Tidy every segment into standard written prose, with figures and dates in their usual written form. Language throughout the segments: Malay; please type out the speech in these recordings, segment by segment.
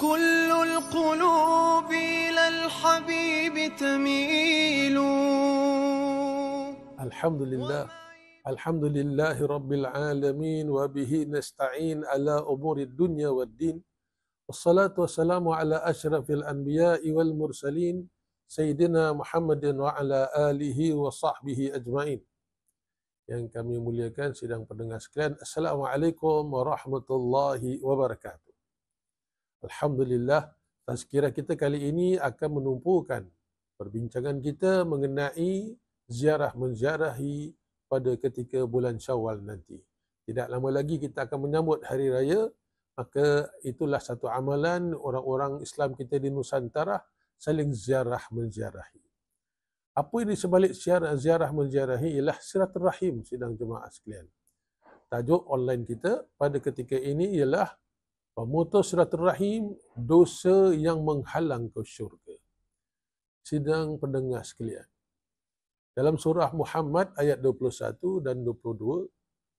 كل القلوب إلى الحبيب تميل. الحمد لله رب العالمين وبه نستعين على أمور الدنيا والدين والصلاة والسلام على أشرف الأنبياء والمرسلين سيدنا محمد وعلى آله وصحبه أجمعين. Yang kami muliakan sidang pendengar sekalian, Assalamualaikum warahmatullahi wabarakatuh. Alhamdulillah, tazkirah kita kali ini akan menumpukan perbincangan kita mengenai ziarah menziarahi pada ketika bulan Syawal nanti. Tidak lama lagi kita akan menyambut hari raya, maka itulah satu amalan orang-orang Islam kita di Nusantara, saling ziarah menziarahi. Apa ini sebalik ziarah menziarahi ialah silaturahim sidang jemaah sekalian. Tajuk online kita pada ketika ini ialah pemutus silaturahim, dosa yang menghalang ke syurga. Sidang pendengar sekalian, dalam surah Muhammad ayat 21 dan 22,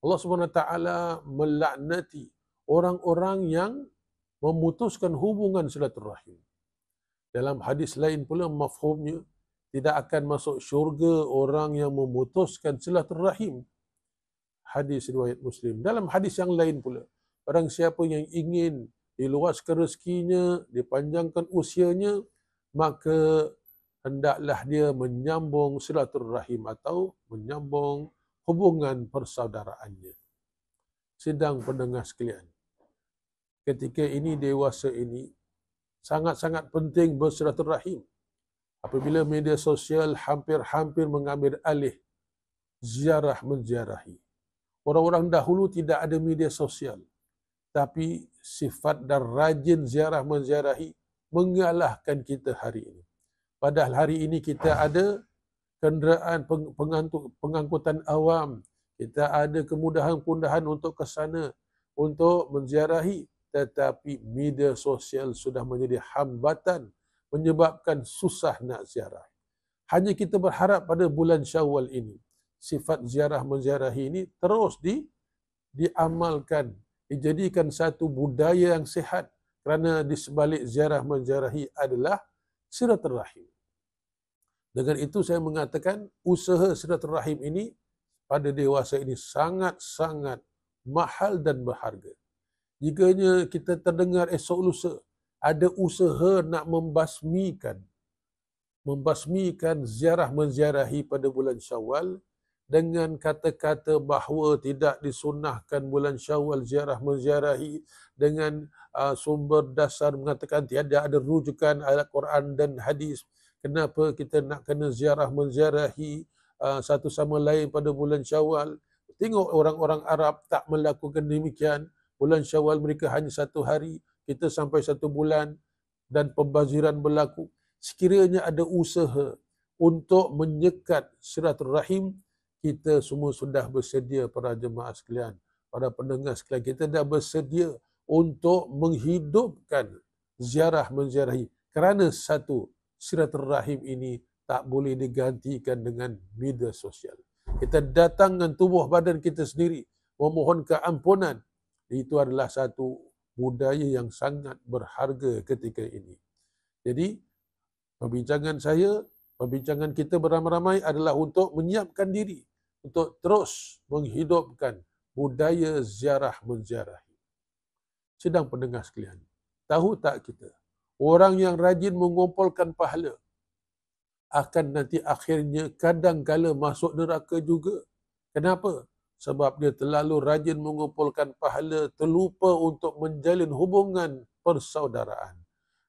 Allah SWT melaknati orang-orang yang memutuskan hubungan silaturahim. Dalam hadis lain pula mafhumnya, tidak akan masuk syurga orang yang memutuskan silaturahim. Hadis riwayat Muslim. Dalam hadis yang lain pula, barang siapa yang ingin diluaskan rezekinya, dipanjangkan usianya, maka hendaklah dia menyambung silaturahim atau menyambung hubungan persaudaraannya. Sidang pendengar sekalian, ketika ini dewasa ini sangat-sangat penting bersilaturahim. Apabila media sosial hampir-hampir mengambil alih ziarah menziarahi. Orang-orang dahulu tidak ada media sosial, tapi sifat dan rajin ziarah menziarahi mengalahkan kita hari ini. Padahal hari ini kita ada kenderaan pengangkutan awam, kita ada kemudahan-kemudahan untuk ke sana, untuk menziarahi, tetapi media sosial sudah menjadi hambatan, menyebabkan susah nak ziarah. Hanya kita berharap pada bulan Syawal ini, sifat ziarah menziarahi ini terus diamalkan, dijadikan satu budaya yang sihat, kerana di sebalik ziarah menziarahi adalah silaturahim. Dengan itu saya mengatakan usaha silaturahim ini pada dewasa ini sangat-sangat mahal dan berharga. Jikanya kita terdengar esok lusa ada usaha nak membasmikan ziarah menziarahi pada bulan Syawal dengan kata-kata bahawa tidak disunnahkan bulan Syawal ziarah menziarahi, dengan sumber dasar mengatakan tiada ada rujukan ayat Quran dan hadis. Kenapa kita nak kena ziarah menziarahi satu sama lain pada bulan Syawal? Tengok orang-orang Arab tak melakukan demikian. Bulan Syawal mereka hanya satu hari, kita sampai satu bulan dan pembaziran berlaku. Sekiranya ada usaha untuk menyekat silaturahim, kita semua sudah bersedia, para jemaah sekalian, para pendengar sekalian, kita dah bersedia untuk menghidupkan ziarah menziarahi, kerana satu, silaturahim ini tak boleh digantikan dengan media sosial. Kita datang dengan tubuh badan kita sendiri, memohon keampunan. Itu adalah satu budaya yang sangat berharga ketika ini. Jadi, perbincangan kita beramai-ramai adalah untuk menyiapkan diri, untuk terus menghidupkan budaya ziarah menziarahi. Sedang pendengar sekalian, tahu tak kita, orang yang rajin mengumpulkan pahala akan nanti akhirnya kadang-kala masuk neraka juga. Kenapa? Sebab dia terlalu rajin mengumpulkan pahala, terlupa untuk menjalin hubungan persaudaraan.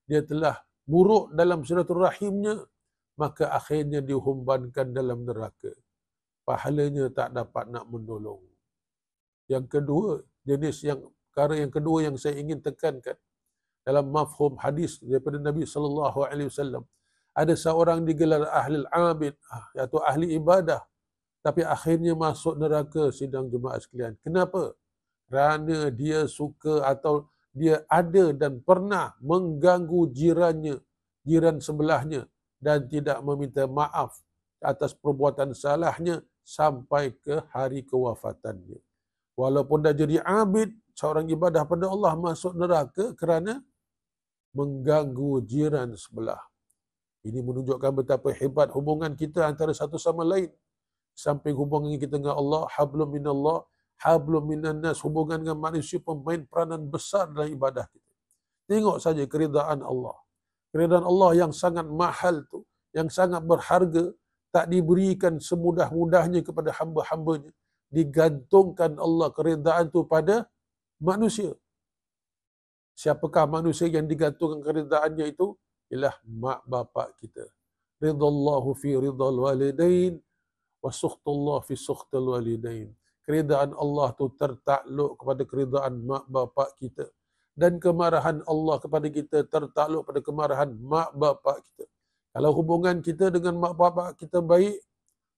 Dia telah buruk dalam silaturahimnya, maka akhirnya dihumbankan dalam neraka. Pahalanya tak dapat nak menolong. Yang kedua, perkara yang kedua yang saya ingin tekankan dalam mafhum hadis daripada Nabi SAW, ada seorang digelar ahli abid, iaitu ahli ibadah, tapi akhirnya masuk neraka, sidang jemaah sekalian. Kenapa? Kerana dia suka atau dia ada dan pernah mengganggu jiran sebelahnya, dan tidak meminta maaf atas perbuatan salahnya sampai ke hari kewafatannya. Walaupun dah jadi abid, seorang ibadah pada Allah, masuk neraka kerana mengganggu jiran sebelah. Ini menunjukkan betapa hebat hubungan kita antara satu sama lain. Samping hubungan kita dengan Allah, hablum minallah, hablum minan nas, hubungan dengan manusia pemain peranan besar dalam ibadah kita. Tengok saja keridaan Allah. Keridaan Allah yang sangat mahal tu, yang sangat berharga, tak diberikan semudah-mudahnya kepada hamba-hambanya. Digantungkan Allah keridaan tu pada manusia. Siapakah manusia yang digantungkan keredaannya itu? Ialah mak bapak kita. Ridallahu fi ridal walidain wa sukhtullah fi sukhtil walidain. Keredaan Allah tu tertakluk kepada keredaan mak bapak kita. Dan kemarahan Allah kepada kita tertakluk pada kemarahan mak bapak kita. Kalau hubungan kita dengan mak bapak kita baik,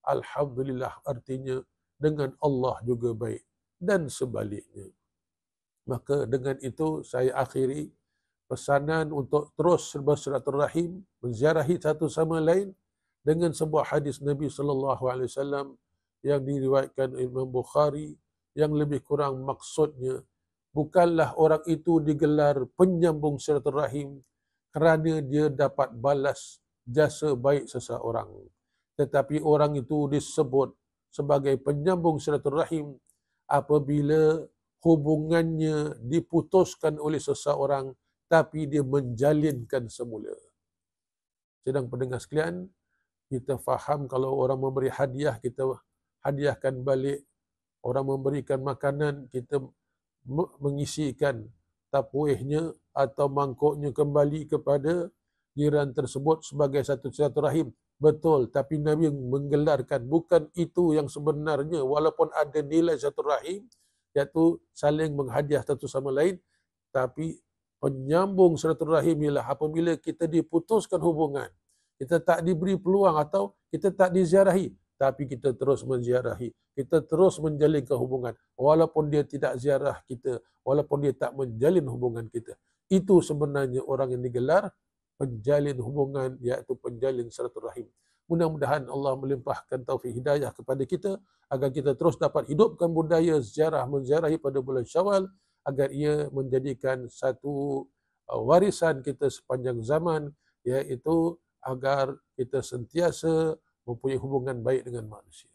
alhamdulillah, artinya dengan Allah juga baik. Dan sebaliknya. Maka dengan itu saya akhiri pesanan untuk terus bersilaturahim, menziarahi satu sama lain dengan sebuah hadis Nabi SAW yang diriwayatkan Imam Bukhari, yang lebih kurang maksudnya, bukanlah orang itu digelar penyambung silaturahim kerana dia dapat balas jasa baik seseorang, tetapi orang itu disebut sebagai penyambung silaturahim apabila hubungannya diputuskan oleh seseorang tapi dia menjalinkan semula. Sedang pendengar sekalian, kita faham kalau orang memberi hadiah, kita hadiahkan balik. Orang memberikan makanan, kita mengisikan tapuihnya atau mangkuknya kembali kepada jiran tersebut sebagai satu silaturahim. Betul, tapi Nabi menggelarkan bukan itu yang sebenarnya, walaupun ada nilai silaturahim, iaitu saling menghadiah satu sama lain, tapi penyambung silaturahim ialah apabila kita diputuskan hubungan, kita tak diberi peluang atau kita tak diziarahi, tapi kita terus menziarahi, kita terus menjalinkan hubungan, walaupun dia tidak ziarah kita, walaupun dia tak menjalin hubungan kita. Itu sebenarnya orang yang digelar penjalin hubungan, iaitu penjalin silaturahim. Mudah-mudahan Allah melimpahkan taufik hidayah kepada kita agar kita terus dapat hidupkan budaya ziarah menziarahi pada bulan Syawal, agar ia menjadikan satu warisan kita sepanjang zaman, iaitu agar kita sentiasa mempunyai hubungan baik dengan manusia.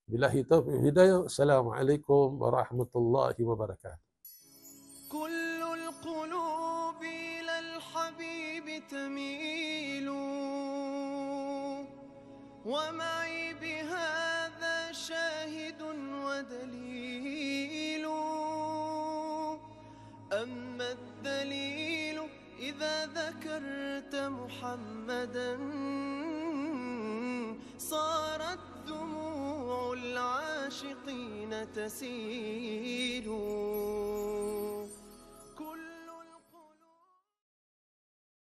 Billahi taufiq hidayah. Assalamualaikum warahmatullahi wabarakatuh. كل القلوب إلى الحبيب تميل ومعي بهذا شاهد ودليل أما الدليل إذا ذكرت محمدا صارت دموع العاشقين تسيل